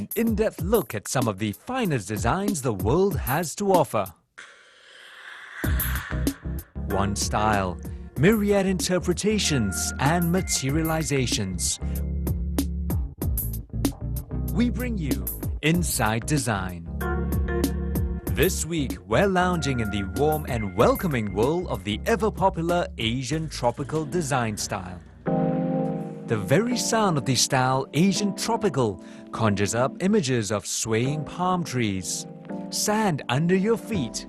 an in-depth look at some of the finest designs the world has to offer. One style, myriad interpretations and materializations. We bring you Inside Design. This week, we're lounging in the warm and welcoming world of the ever-popular Asian tropical design style. The very sound of the style Asian tropical conjures up images of swaying palm trees, sand under your feet,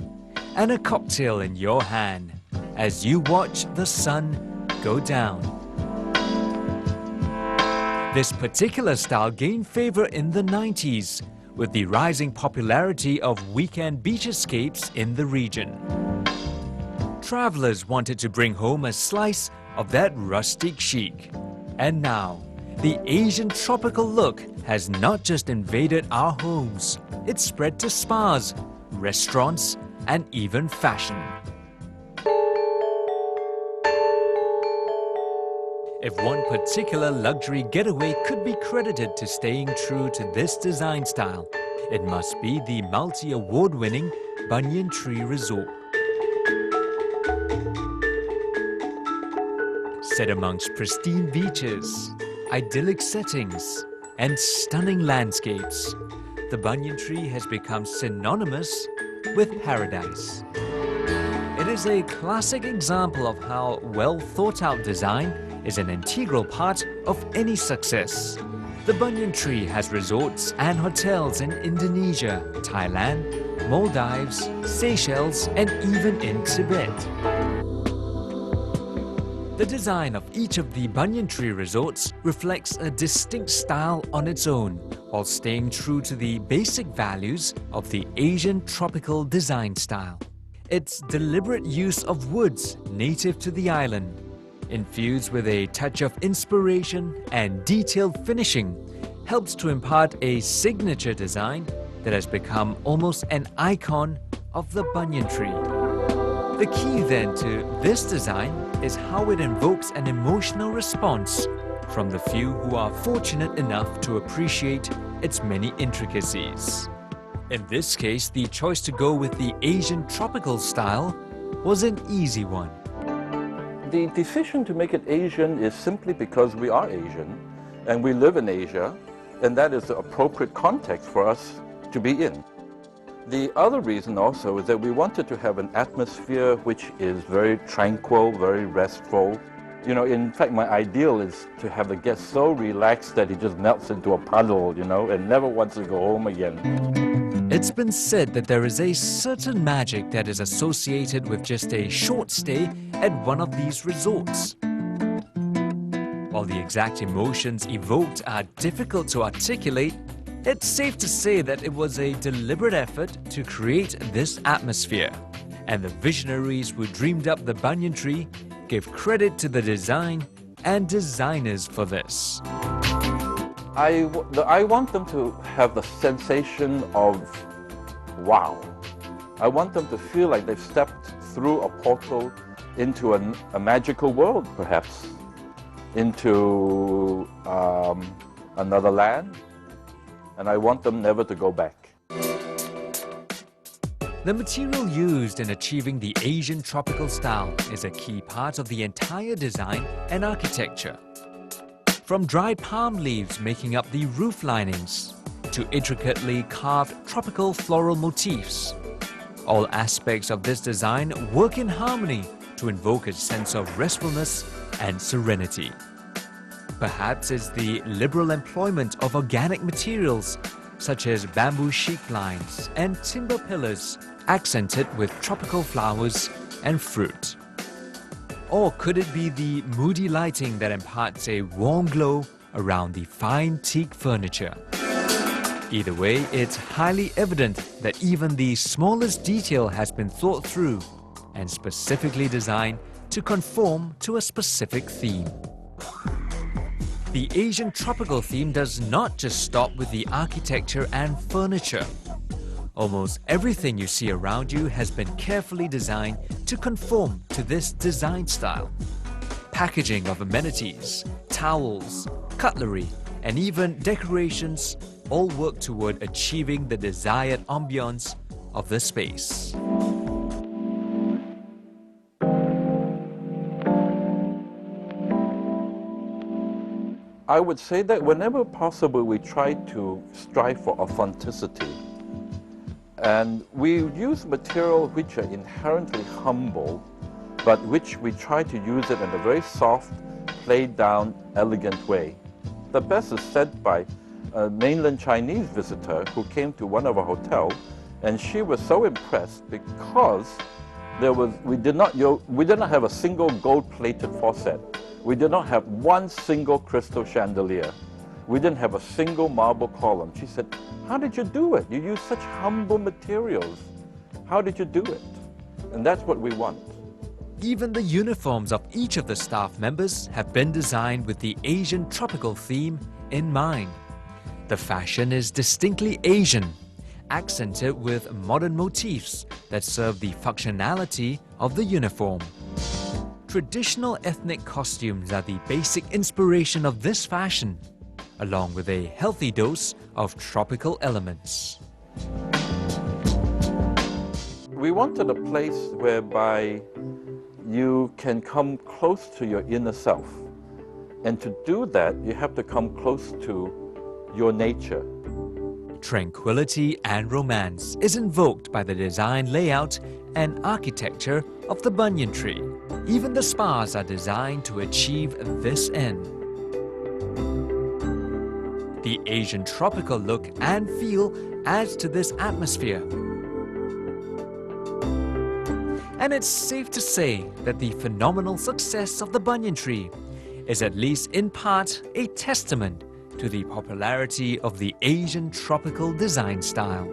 and a cocktail in your hand as you watch the sun go down. This particular style gained favor in the 90s with the rising popularity of weekend beach escapes in the region. Travelers wanted to bring home a slice of that rustic chic. And now, the Asian tropical look has not just invaded our homes, it's spread to spas, restaurants, and even fashion. If one particular luxury getaway could be credited to staying true to this design style, it must be the multi-award-winning Banyan Tree Resort. Set amongst pristine beaches, idyllic settings, and stunning landscapes, the banyan tree has become synonymous with paradise. It is a classic example of how well-thought-out design is an integral part of any success. The banyan tree has resorts and hotels in Indonesia, Thailand, Maldives, Seychelles, and even in Tibet. The design of each of the banyan tree resorts reflects a distinct style on its own, while staying true to the basic values of the Asian tropical design style. Its deliberate use of woods native to the island, infused with a touch of inspiration and detailed finishing, helps to impart a signature design that has become almost an icon of the banyan tree. The key then to this design is how it invokes an emotional response from the few who are fortunate enough to appreciate its many intricacies. In this case, the choice to go with the Asian tropical style was an easy one. The decision to make it Asian is simply because we are Asian and we live in Asia, and that is the appropriate context for us to be in. The other reason also is that we wanted to have an atmosphere which is very tranquil, very restful. You know, in fact, my ideal is to have the guest so relaxed that he just melts into a puddle, you know, and never wants to go home again. It's been said that there is a certain magic that is associated with just a short stay at one of these resorts. While the exact emotions evoked are difficult to articulate, it's safe to say that it was a deliberate effort to create this atmosphere, and the visionaries who dreamed up the banyan tree give credit to the design and designers for this. I want them to have the sensation of wow. I want them to feel like they've stepped through a portal into a magical world, perhaps, into another land, and I want them never to go back. The material used in achieving the Asian tropical style is a key part of the entire design and architecture. From dried palm leaves making up the roof linings to intricately carved tropical floral motifs, all aspects of this design work in harmony to invoke a sense of restfulness and serenity. Perhaps it's the liberal employment of organic materials such as bamboo sheet lines and timber pillars accented with tropical flowers and fruit. Or could it be the moody lighting that imparts a warm glow around the fine teak furniture? Either way, it's highly evident that even the smallest detail has been thought through and specifically designed to conform to a specific theme. The Asian tropical theme does not just stop with the architecture and furniture. Almost everything you see around you has been carefully designed to conform to this design style. Packaging of amenities, towels, cutlery, and even decorations all work toward achieving the desired ambiance of the space. I would say that whenever possible, we try to strive for authenticity. And we use material which are inherently humble, but which we try to use it in a very soft, played down, elegant way. The best is said by a mainland Chinese visitor who came to one of our hotels, and she was so impressed because we did not have a single gold-plated faucet. We did not have one single crystal chandelier. We didn't have a single marble column. She said, "How did you do it? You use such humble materials. How did you do it?" And that's what we want. Even the uniforms of each of the staff members have been designed with the Asian tropical theme in mind. The fashion is distinctly Asian, accented with modern motifs that serve the functionality of the uniform. Traditional ethnic costumes are the basic inspiration of this fashion, along with a healthy dose of tropical elements. We wanted a place whereby you can come close to your inner self. And to do that, you have to come close to your nature. Tranquility and romance is invoked by the design layout and architecture of the banyan tree. Even the spas are designed to achieve this end. The Asian tropical look and feel adds to this atmosphere. And it's safe to say that the phenomenal success of the banyan tree is at least in part a testament to the popularity of the Asian tropical design style.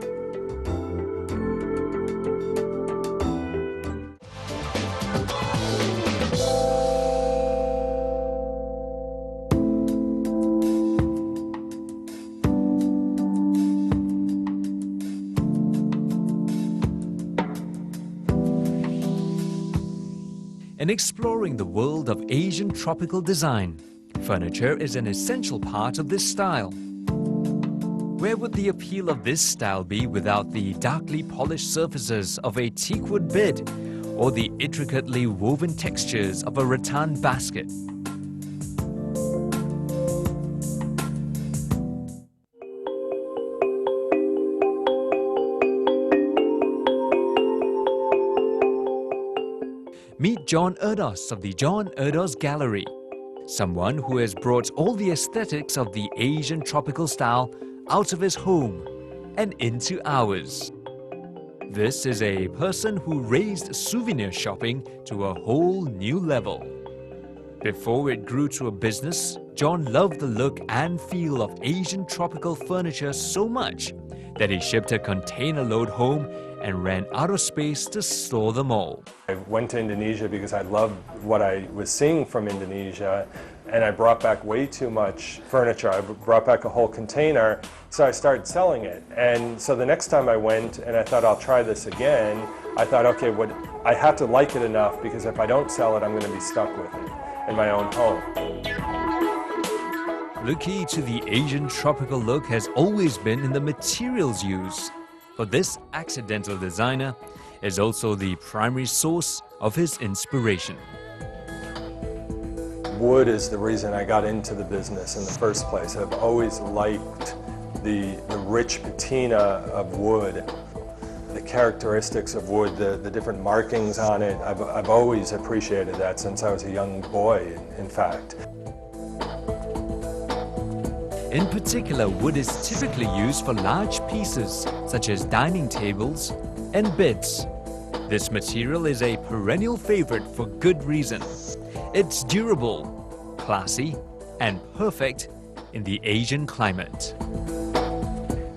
In exploring the world of Asian tropical design, furniture is an essential part of this style. Where would the appeal of this style be without the darkly polished surfaces of a teakwood bed or the intricately woven textures of a rattan basket? Meet John Erdos of the John Erdos Gallery, someone who has brought all the aesthetics of the Asian tropical style out of his home and into ours. This is a person who raised souvenir shopping to a whole new level. Before it grew to a business, John loved the look and feel of Asian tropical furniture so much that he shipped a container load home and ran out of space to store them all. I went to Indonesia because I loved what I was seeing from Indonesia, and I brought back way too much furniture. I brought back a whole container, so I started selling it. And so the next time I went and I thought I'll try this again, I thought, okay, I have to like it enough, because if I don't sell it, I'm going to be stuck with it in my own home. The key to the Asian tropical look has always been in the materials used. But this accidental designer is also the primary source of his inspiration. Wood is the reason I got into the business in the first place. I've always liked the rich patina of wood, the characteristics of wood, the different markings on it. I've always appreciated that since I was a young boy, in fact. In particular, wood is typically used for large pieces, such as dining tables and beds. This material is a perennial favorite for good reason. It's durable, classy, and perfect in the Asian climate.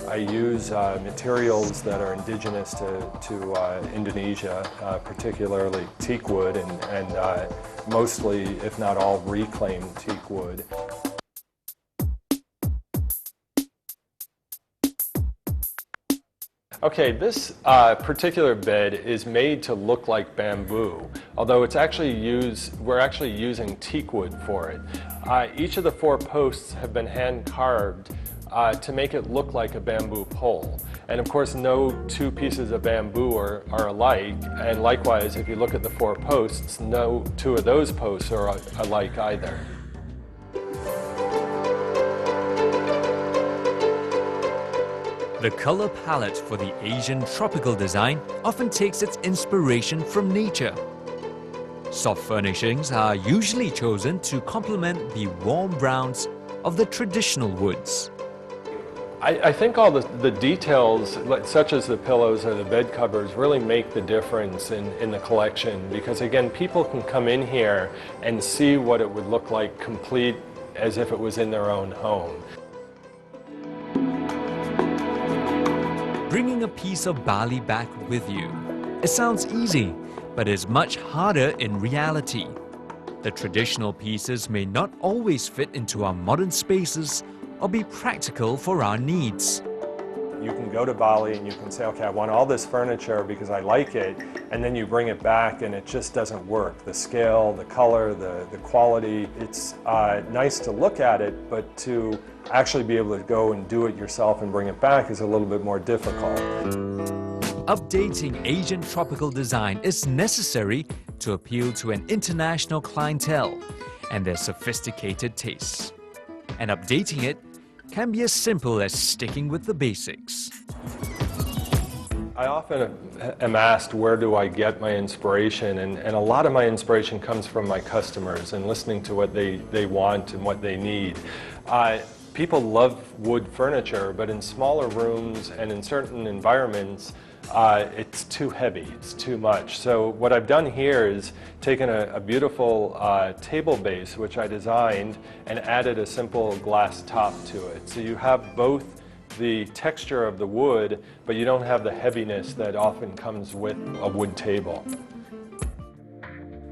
I use materials that are indigenous to Indonesia, particularly teak wood, and mostly, if not all, reclaimed teak wood. Okay, this particular bed is made to look like bamboo, although we're actually using teak wood for it. Each of the 4 posts have been hand carved to make it look like a bamboo pole. And of course, no two pieces of bamboo are alike. And likewise, if you look at the 4 posts, no two of those posts are alike either. The color palette for the Asian tropical design often takes its inspiration from nature. Soft furnishings are usually chosen to complement the warm browns of the traditional woods. I think all the details, such as the pillows or the bed covers, really make the difference in the collection, because again, people can come in here and see what it would look like complete as if it was in their own home. Bringing a piece of Bali back with you. It sounds easy, but is much harder in reality. The traditional pieces may not always fit into our modern spaces or be practical for our needs. You can go to Bali and you can say, okay, I want all this furniture because I like it, and then you bring it back and it just doesn't work. The scale, the color, the quality, it's nice to look at it, but to actually be able to go and do it yourself and bring it back is a little bit more difficult. Updating Asian tropical design is necessary to appeal to an international clientele and their sophisticated tastes. And updating it can be as simple as sticking with the basics. I often am asked, where do I get my inspiration? And a lot of my inspiration comes from my customers and listening to what they want and what they need. People love wood furniture, but in smaller rooms and in certain environments, it's too heavy, it's too much. So what I've done here is taken a beautiful table base, which I designed, and added a simple glass top to it. So you have both the texture of the wood, but you don't have the heaviness that often comes with a wood table.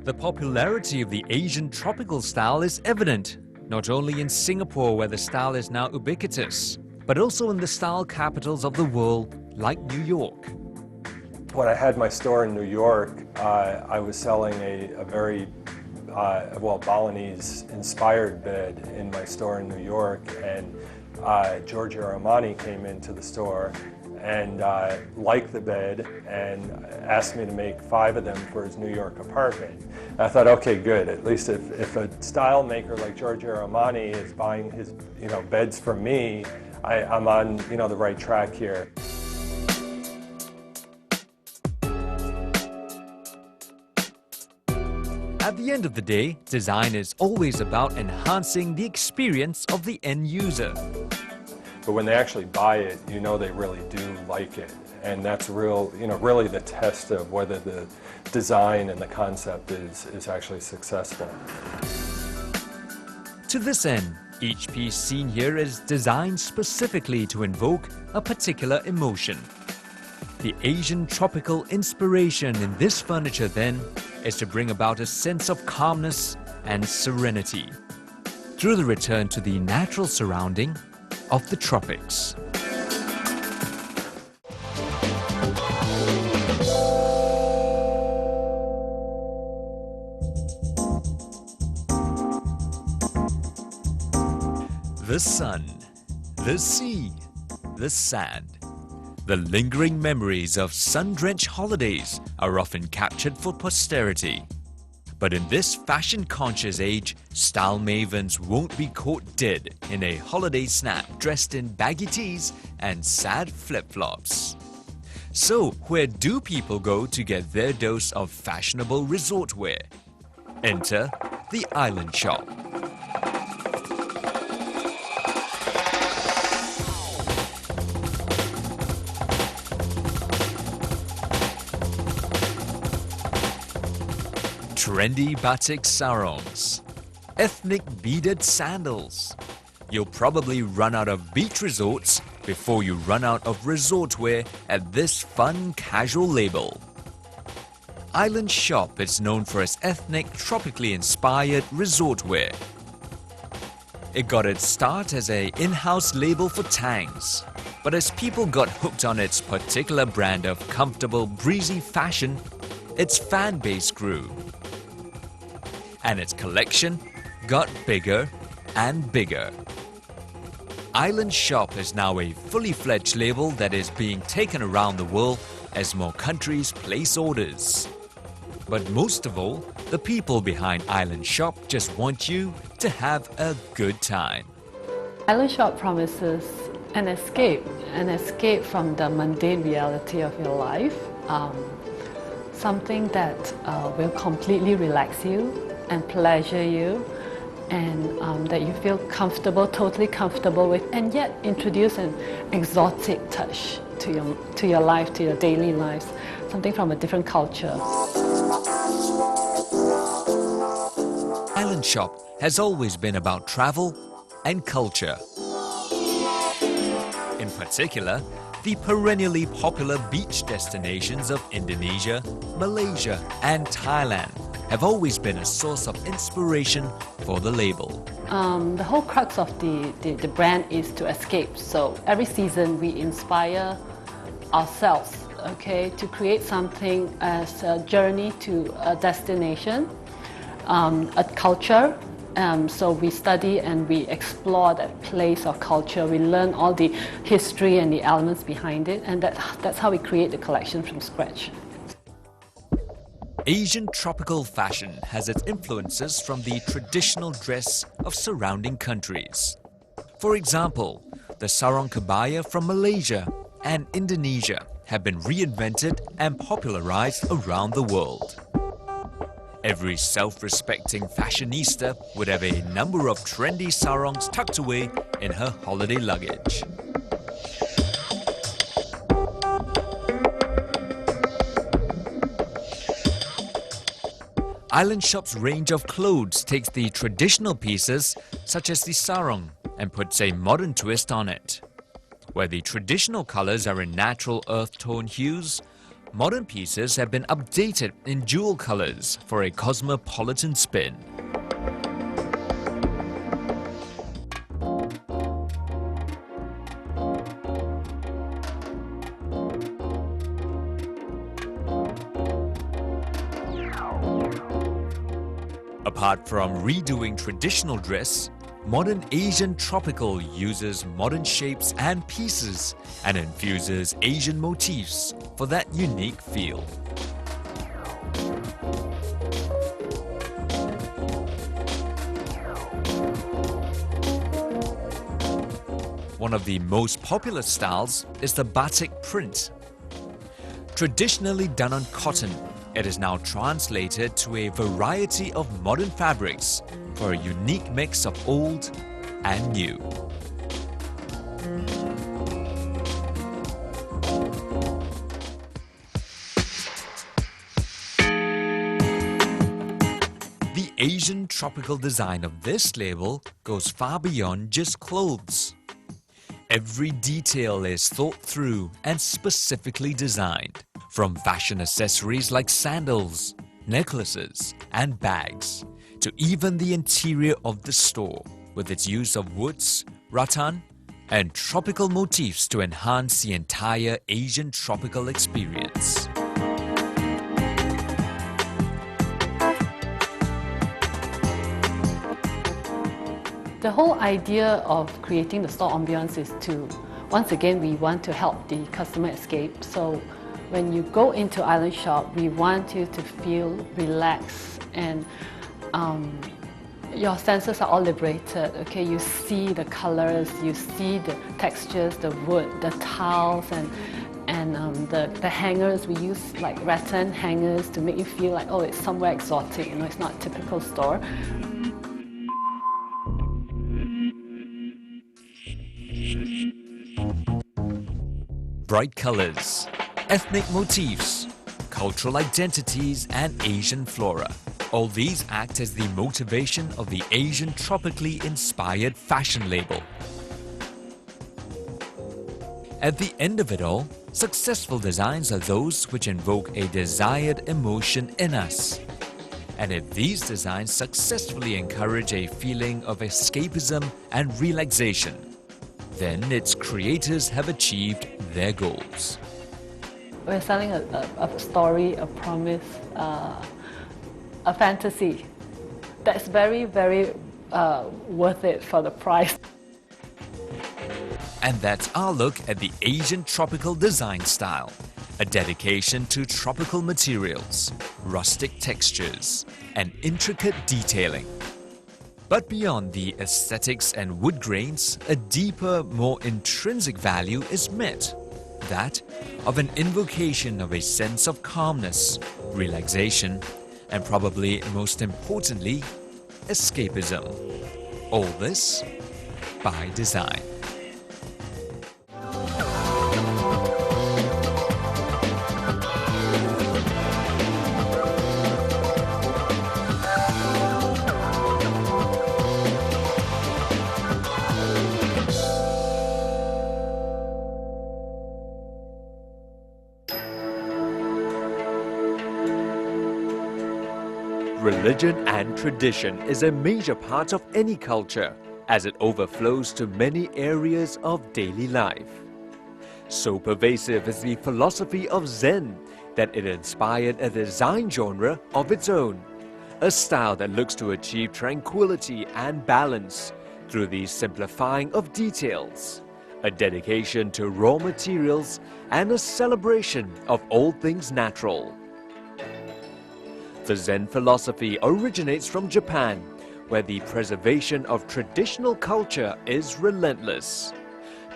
The popularity of the Asian tropical style is evident, not only in Singapore, where the style is now ubiquitous, but also in the style capitals of the world, like New York. When I had my store in New York, I was selling a very Balinese-inspired bed in my store in New York, and Giorgio Armani came into the store and liked the bed and asked me to make 5 of them for his New York apartment. And I thought, okay, good. At least if a style maker like Giorgio Armani is buying his beds from me, I'm on the right track here. At the end of the day, design is always about enhancing the experience of the end user. But when they actually buy it, they really do like it. And that's really the test of whether the design and the concept is actually successful. To this end, each piece seen here is designed specifically to invoke a particular emotion. The Asian tropical inspiration in this furniture, then, is to bring about a sense of calmness and serenity through the return to the natural surrounding of the tropics. The sun, the sea, the sand. The lingering memories of sun-drenched holidays are often captured for posterity. But in this fashion-conscious age, style mavens won't be caught dead in a holiday snap dressed in baggy tees and sad flip-flops. So, where do people go to get their dose of fashionable resort wear? Enter the Island Shop. Trendy batik sarongs, ethnic beaded sandals. You'll probably run out of beach resorts before you run out of resort wear at this fun casual label. Island Shop is known for its ethnic, tropically inspired resort wear. It got its start as an in-house label for tangs, but as people got hooked on its particular brand of comfortable, breezy fashion, its fan base grew. And its collection got bigger and bigger. Island Shop is now a fully fledged label that is being taken around the world as more countries place orders. But most of all, the people behind Island Shop just want you to have a good time. Island Shop promises an escape from the mundane reality of your life, something that will completely relax you and pleasure you, and that you feel comfortable, totally comfortable with, and yet introduce an exotic touch to your life, to your daily lives, something from a different culture. Island Shop has always been about travel and culture. In particular, the perennially popular beach destinations of Indonesia, Malaysia, and Thailand have always been a source of inspiration for the label. The whole crux of the brand is to escape. So every season we inspire ourselves, okay, to create something as a journey to a destination, a culture. So we study and we explore that place or culture. We learn all the history and the elements behind it, and that's how we create the collection from scratch. Asian tropical fashion has its influences from the traditional dress of surrounding countries. For example, the sarong kebaya from Malaysia and Indonesia have been reinvented and popularized around the world. Every self-respecting fashionista would have a number of trendy sarongs tucked away in her holiday luggage. Island Shop's range of clothes takes the traditional pieces, such as the sarong, and puts a modern twist on it. Where the traditional colors are in natural earth tone hues, modern pieces have been updated in jewel colors for a cosmopolitan spin. Apart from redoing traditional dress, modern Asian tropical uses modern shapes and pieces and infuses Asian motifs for that unique feel. One of the most popular styles is the batik print. Traditionally done on cotton, it is now translated to a variety of modern fabrics for a unique mix of old and new. The Asian tropical design of this label goes far beyond just clothes. Every detail is thought through and specifically designed, from fashion accessories like sandals, necklaces, and bags, to even the interior of the store, with its use of woods, rattan, and tropical motifs to enhance the entire Asian tropical experience. The whole idea of creating the store ambience is to, once again, we want to help the customer escape. So when you go into Island Shop, we want you to feel relaxed and your senses are all liberated. Okay, you see the colors, you see the textures, the wood, the tiles, and the hangers. We use like rattan hangers to make you feel like, oh, it's somewhere exotic. You know, it's not a typical store. Bright colors, ethnic motifs, cultural identities, and Asian flora. All these act as the motivation of the Asian tropically inspired fashion label. At the end of it all, successful designs are those which invoke a desired emotion in us. And if these designs successfully encourage a feeling of escapism and relaxation, then its creators have achieved their goals. We're selling a story, a promise, a fantasy that's very, very worth it for the price. And that's our look at the Asian tropical design style, a dedication to tropical materials, rustic textures, and intricate detailing. But beyond the aesthetics and wood grains, a deeper, more intrinsic value is met, that of an invocation of a sense of calmness, relaxation, and probably most importantly, escapism. All this by design. Religion and tradition is a major part of any culture, as it overflows to many areas of daily life. So pervasive is the philosophy of Zen that it inspired a design genre of its own, a style that looks to achieve tranquility and balance through the simplifying of details, a dedication to raw materials, and a celebration of all things natural. The Zen philosophy originates from Japan, where the preservation of traditional culture is relentless.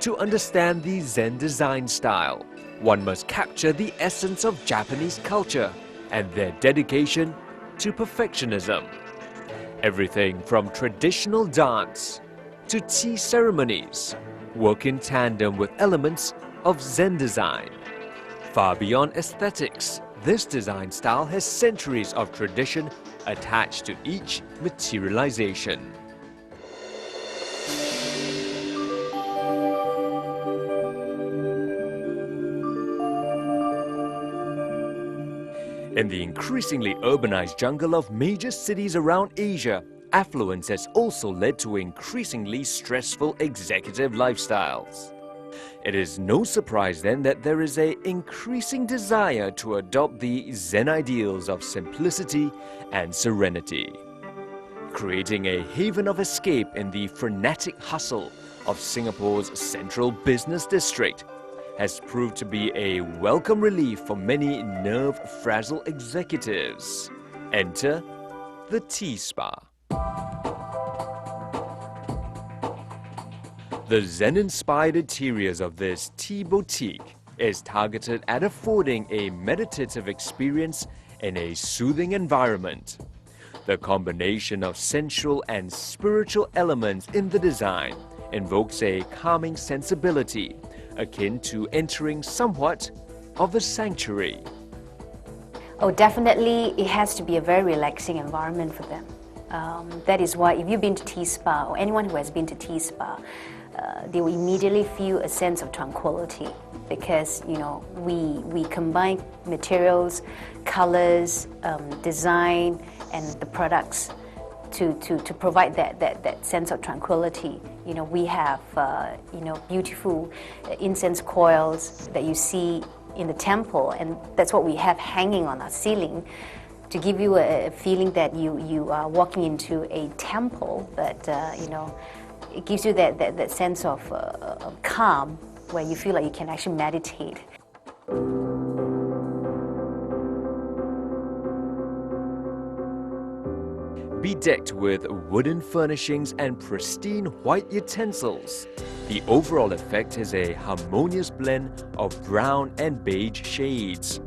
To understand the Zen design style, one must capture the essence of Japanese culture and their dedication to perfectionism. Everything from traditional dance to tea ceremonies work in tandem with elements of Zen design. Far beyond aesthetics, this design style has centuries of tradition attached to each materialization. In the increasingly urbanized jungle of major cities around Asia, affluence has also led to increasingly stressful executive lifestyles. It is no surprise then that there is an increasing desire to adopt the Zen ideals of simplicity and serenity. Creating a haven of escape in the frenetic hustle of Singapore's central business district has proved to be a welcome relief for many nerve-frazzled executives. Enter the Tea Spa. The Zen-inspired interiors of this tea boutique is targeted at affording a meditative experience in a soothing environment. The combination of sensual and spiritual elements in the design invokes a calming sensibility, akin to entering somewhat of a sanctuary. Oh, definitely it has to be a very relaxing environment for them. That is why if you've been to tea spa, or anyone who has been to tea spa, they will immediately feel a sense of tranquility, because we combine materials, colors, design, and the products to provide that sense of tranquility. We have beautiful incense coils that you see in the temple, and that's what we have hanging on our ceiling to give you a feeling that you are walking into a temple, but it gives you that sense of calm where you feel like you can actually meditate. Bedecked with wooden furnishings and pristine white utensils, the overall effect is a harmonious blend of brown and beige shades.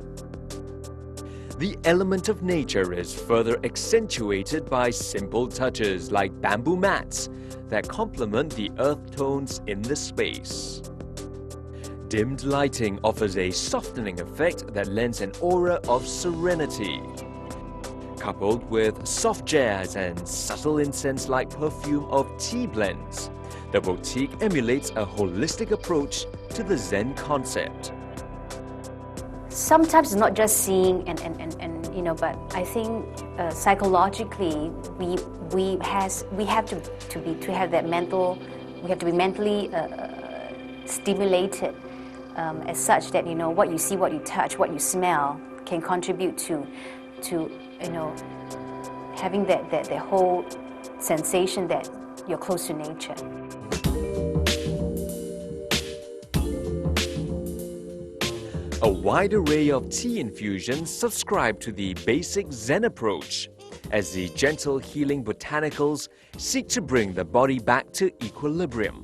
The element of nature is further accentuated by simple touches like bamboo mats that complement the earth tones in the space. Dimmed lighting offers a softening effect that lends an aura of serenity. Coupled with soft jazz and subtle incense-like perfume of tea blends, the boutique emulates a holistic approach to the Zen concept. Sometimes it's not just seeing but I think psychologically we have to have that mental, we have to be mentally stimulated as such that what you see, what you touch, what you smell can contribute to having that whole sensation that you're close to nature. A wide array of tea infusions subscribe to the basic Zen approach, as the gentle healing botanicals seek to bring the body back to equilibrium.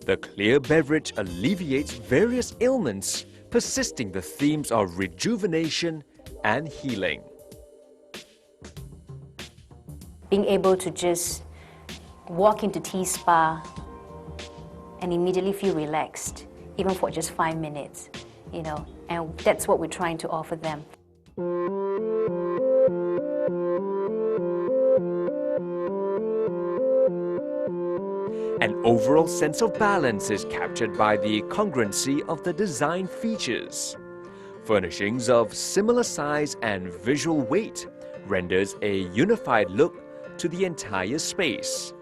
The clear beverage alleviates various ailments, persisting the themes of rejuvenation and healing. Being able to just walk into tea spa and immediately feel relaxed, even for just 5 minutes, you know, and that's what we're trying to offer them. An overall sense of balance is captured by the congruency of the design features. Furnishings of similar size and visual weight renders a unified look to the entire space.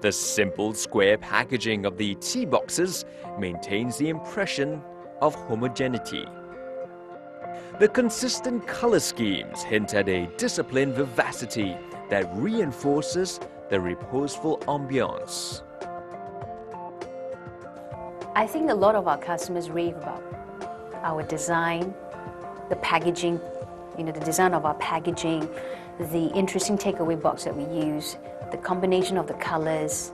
The simple square packaging of the tea boxes maintains the impression of homogeneity. The consistent color schemes hint at a disciplined vivacity that reinforces the reposeful ambiance. I think a lot of our customers rave about our design, the packaging, you know, the design of our packaging, the interesting takeaway box that we use, the combination of the colors,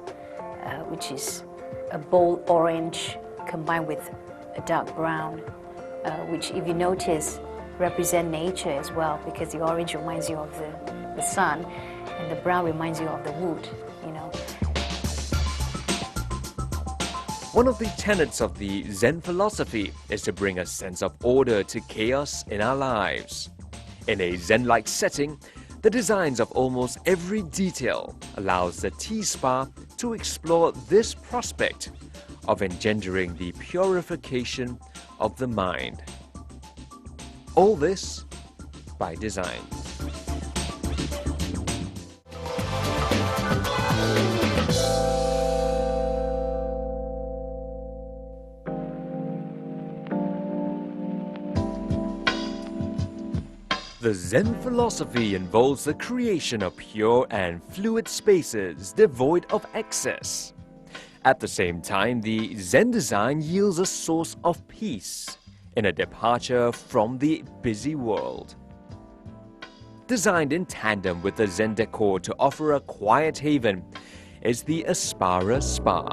which is a bold orange combined with a dark brown, which, if you notice, represent nature as well, because the orange reminds you of the sun and the brown reminds you of the wood, you know. One of the tenets of the Zen philosophy is to bring a sense of order to chaos in our lives. In a Zen-like setting, the designs of almost every detail allows the tea spa to explore this prospect of engendering the purification of the mind. All this by design. The Zen philosophy involves the creation of pure and fluid spaces devoid of excess. At the same time, the Zen design yields a source of peace in a departure from the busy world. Designed in tandem with the Zen decor to offer a quiet haven is the Aspara Spa.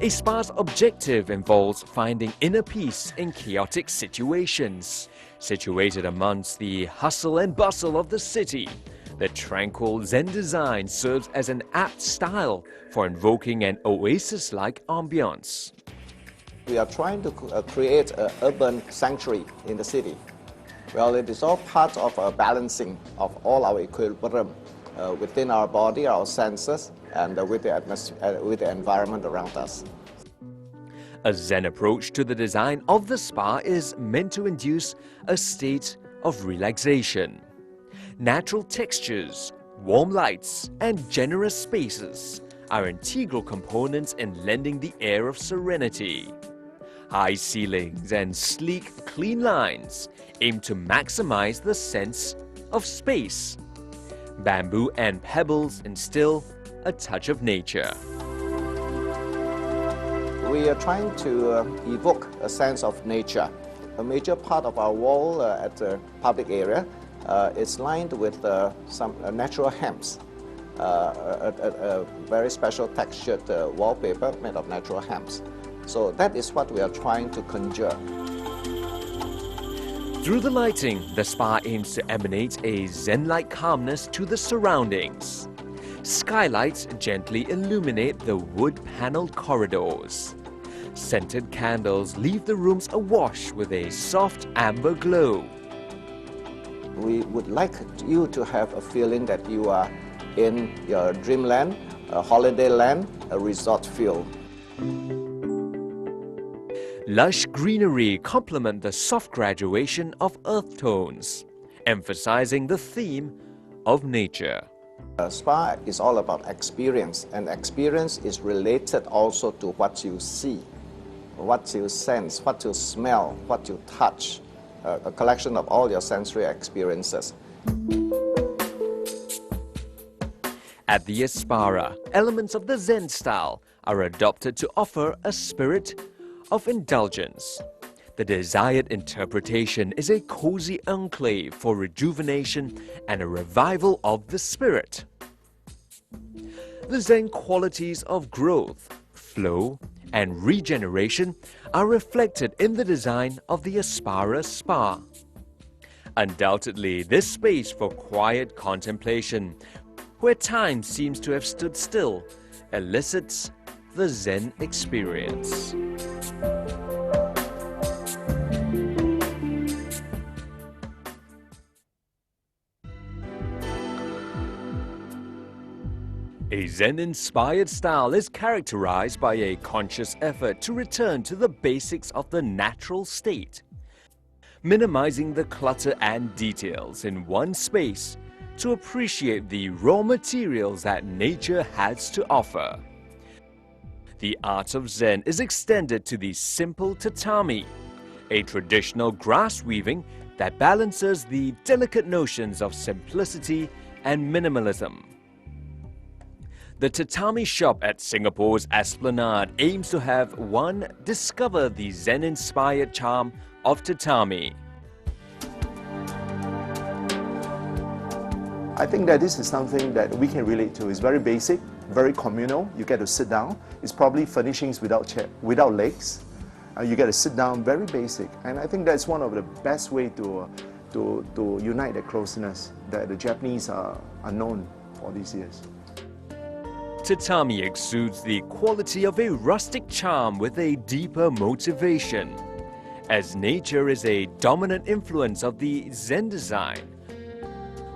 A spa's objective involves finding inner peace in chaotic situations. Situated amongst the hustle and bustle of the city, the tranquil Zen design serves as an apt style for invoking an oasis-like ambiance. We are trying to create an urban sanctuary in the city. Well, it is all part of a balancing of all our equilibrium within our body, our senses, and with the atmosphere, with the environment around us. A Zen approach to the design of the spa is meant to induce a state of relaxation. Natural textures, warm lights, and generous spaces are integral components in lending the air of serenity. High ceilings and sleek, clean lines aim to maximize the sense of space. Bamboo and pebbles instill a touch of nature. We are trying to evoke a sense of nature. A major part of our wall at the public area is lined with some natural hemps, a very special textured wallpaper made of natural hemps. So that is what we are trying to conjure. Through the lighting, the spa aims to emanate a Zen-like calmness to the surroundings. Skylights gently illuminate the wood-paneled corridors. Scented candles leave the rooms awash with a soft amber glow. We would like you to have a feeling that you are in your dreamland, a holiday land, a resort feel. Lush greenery complement the soft graduation of earth tones, emphasizing the theme of nature. A spa is all about experience, and experience is related also to what you see, what you sense, what you smell, what you touch, a collection of all your sensory experiences. At the Aspara, elements of the Zen style are adopted to offer a spirit of indulgence. The desired interpretation is a cozy enclave for rejuvenation and a revival of the spirit. The Zen qualities of growth, flow, and regeneration are reflected in the design of the Aspara Spa. Undoubtedly, this space for quiet contemplation, where time seems to have stood still, elicits the Zen experience. A Zen-inspired style is characterized by a conscious effort to return to the basics of the natural state, minimizing the clutter and details in one space to appreciate the raw materials that nature has to offer. The art of Zen is extended to the simple tatami, a traditional grass weaving that balances the delicate notions of simplicity and minimalism. The tatami shop at Singapore's Esplanade aims to have one discover the Zen-inspired charm of tatami. I think that this is something that we can relate to. It's very basic, very communal. You get to sit down. It's probably furnishings without legs. You get to sit down, very basic. And I think that's one of the best way to unite the closeness that the Japanese are known for these years. Tatami exudes the quality of a rustic charm with a deeper motivation. As nature is a dominant influence of the Zen design,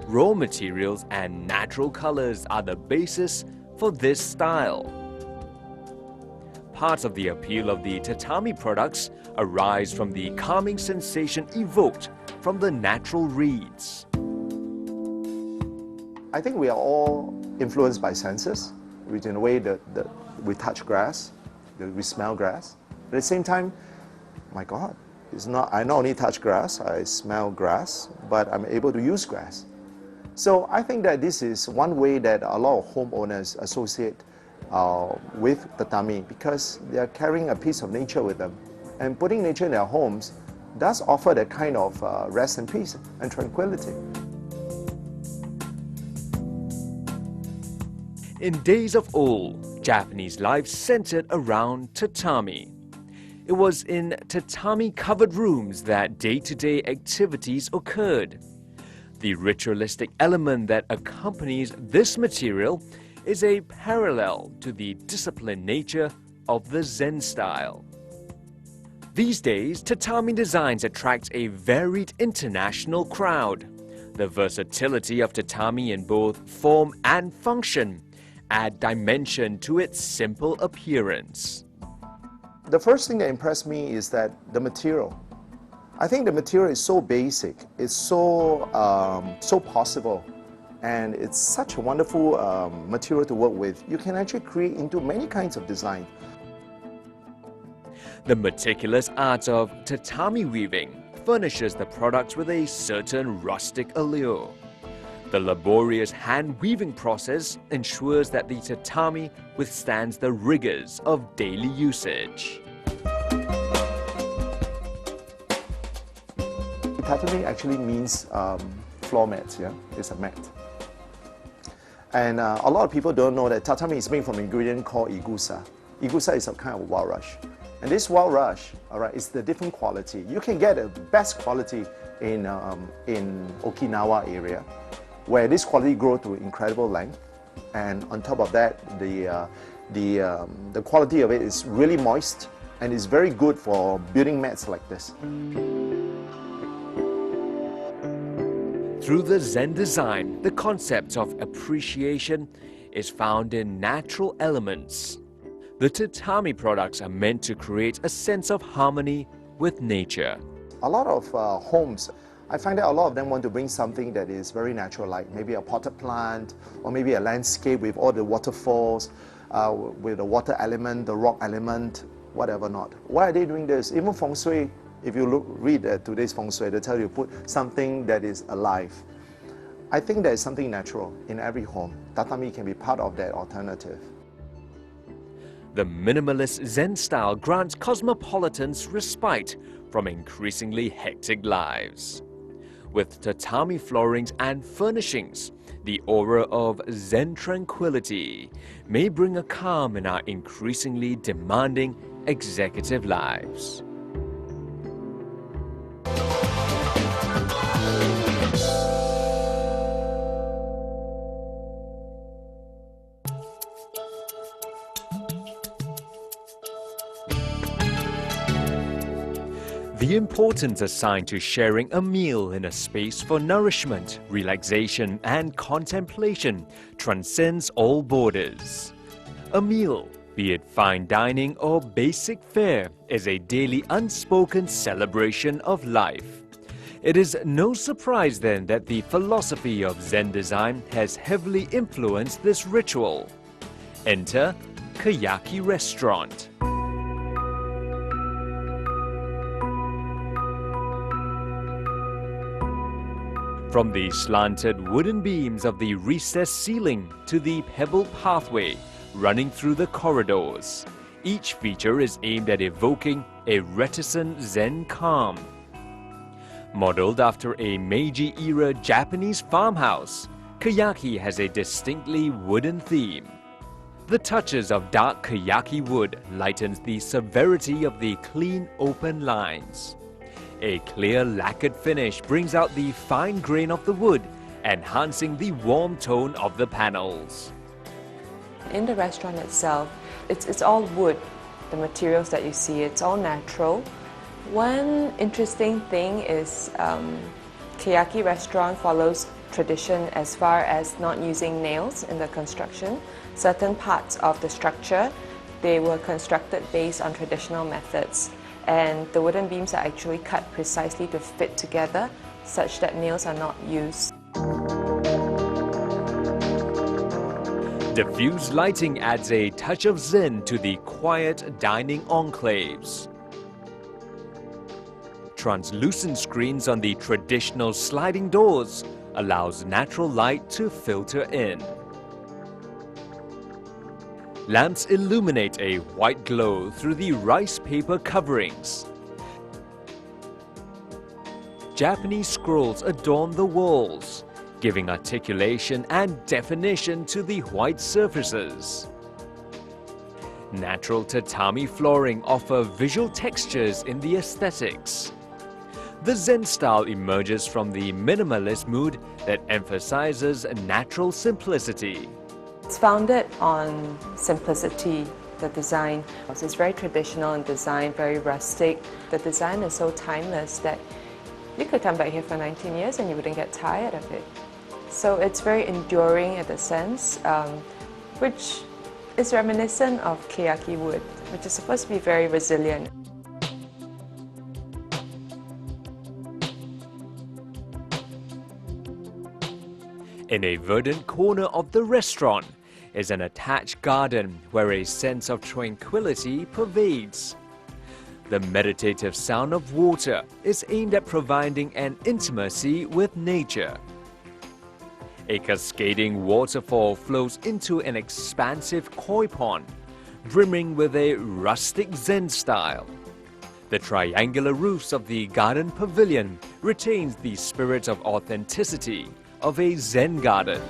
raw materials and natural colors are the basis for this style. Part of the appeal of the tatami products arise from the calming sensation evoked from the natural reeds. I think we are all influenced by senses, which in a way that we touch grass, that we smell grass. But at the same time, my God, I not only touch grass, I smell grass, but I'm able to use grass. So I think that this is one way that a lot of homeowners associate with tatami, because they are carrying a piece of nature with them. And putting nature in their homes does offer that kind of rest and peace and tranquility. In days of old, Japanese life centered around tatami. It was in tatami-covered rooms that day-to-day activities occurred. The ritualistic element that accompanies this material is a parallel to the disciplined nature of the Zen style. These days, tatami designs attract a varied international crowd. The versatility of tatami in both form and function add dimension to its simple appearance. The first thing that impressed me is that the material. I think the material is so basic, it's so possible, and it's such a wonderful material to work with. You can actually create into many kinds of design. The meticulous art of tatami weaving furnishes the products with a certain rustic allure. The laborious hand-weaving process ensures that the tatami withstands the rigors of daily usage. Tatami actually means floor mats, yeah? It's a mat. And a lot of people don't know that tatami is made from an ingredient called igusa. Igusa is a kind of wild rush. And this wild rush, all right, is the different quality. You can get the best quality in Okinawa area, where this quality grows to incredible length. And on top of that, the quality of it is really moist and is very good for building mats like this. Through the Zen design, the concept of appreciation is found in natural elements. The tatami products are meant to create a sense of harmony with nature. A lot of homes, I find that a lot of them want to bring something that is very natural, like maybe a potted plant, or maybe a landscape with all the waterfalls, with the water element, the rock element, whatever not. Why are they doing this? Even feng shui, if you read today's feng shui, they tell you put something that is alive. I think there is something natural in every home. Tatami can be part of that alternative. The minimalist Zen style grants cosmopolitans respite from increasingly hectic lives. With tatami floorings and furnishings, the aura of Zen tranquility may bring a calm in our increasingly demanding executive lives. The importance assigned to sharing a meal in a space for nourishment, relaxation, and contemplation transcends all borders. A meal, be it fine dining or basic fare, is a daily unspoken celebration of life. It is no surprise then that the philosophy of Zen design has heavily influenced this ritual. Enter Kayaki Restaurant. From the slanted wooden beams of the recessed ceiling to the pebble pathway running through the corridors, each feature is aimed at evoking a reticent Zen calm. Modeled after a Meiji-era Japanese farmhouse, Kayaki has a distinctly wooden theme. The touches of dark Kayaki wood lightens the severity of the clean, open lines. A clear lacquered finish brings out the fine grain of the wood, enhancing the warm tone of the panels. In the restaurant itself, it's all wood. The materials that you see, it's all natural. One interesting thing is Kayaki restaurant follows tradition as far as not using nails in the construction. Certain parts of the structure, they were constructed based on traditional methods. And the wooden beams are actually cut precisely to fit together such that nails are not used. Diffused lighting adds a touch of Zen to the quiet dining enclaves. Translucent screens on the traditional sliding doors allows natural light to filter in. Lamps illuminate a white glow through the rice paper coverings. Japanese scrolls adorn the walls, giving articulation and definition to the white surfaces. Natural tatami flooring offer visual textures in the aesthetics. The Zen style emerges from the minimalist mood that emphasizes natural simplicity. It's founded on simplicity, the design. It's very traditional in design, very rustic. The design is so timeless that you could come back here for 19 years and you wouldn't get tired of it. So it's very enduring in a sense, which is reminiscent of Kayaki wood, which is supposed to be very resilient. In a verdant corner of the restaurant is an attached garden where a sense of tranquility pervades. The meditative sound of water is aimed at providing an intimacy with nature. A cascading waterfall flows into an expansive koi pond, brimming with a rustic Zen style. The triangular roofs of the garden pavilion retains the spirit of authenticity of a Zen garden.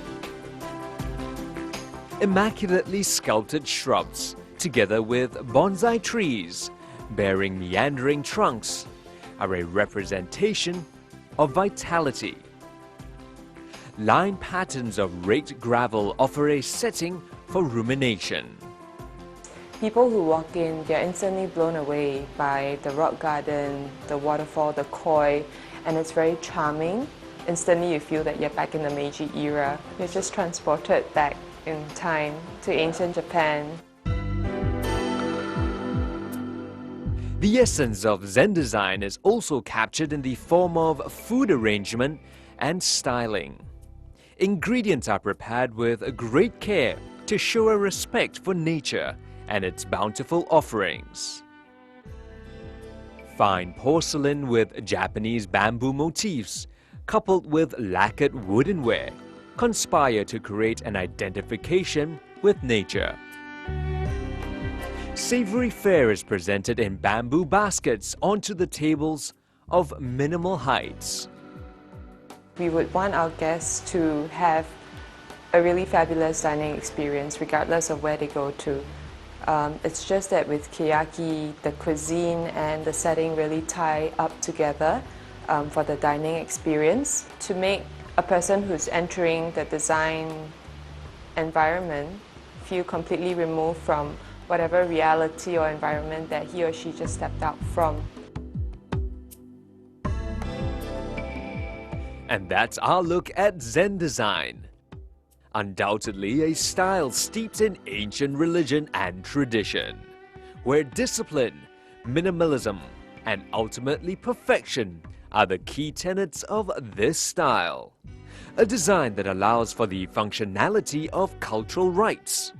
Immaculately sculpted shrubs, together with bonsai trees bearing meandering trunks, are a representation of vitality. Line patterns of raked gravel offer a setting for rumination. People who walk in, they're instantly blown away by the rock garden, the waterfall, the koi, and it's very charming. Instantly you feel that you're back in the Meiji era. You're just transported back in time to ancient Japan. The essence of Zen design is also captured in the form of food arrangement and styling. Ingredients are prepared with great care to show a respect for nature and its bountiful offerings. Fine porcelain with Japanese bamboo motifs coupled with lacquered woodenware, conspire to create an identification with nature. Savory fare is presented in bamboo baskets onto the tables of minimal heights. We would want our guests to have a really fabulous dining experience regardless of where they go to. It's just that with Keyaki, the cuisine and the setting really tie up together for the dining experience to make a person who's entering the design environment feel completely removed from whatever reality or environment that he or she just stepped out from. And that's our look at Zen design. Undoubtedly a style steeped in ancient religion and tradition, where discipline, minimalism, and ultimately perfection are the key tenets of this style. A design that allows for the functionality of cultural rites.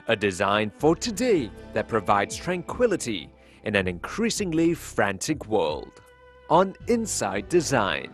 A design for today that provides tranquility in an increasingly frantic world. On Inside Design.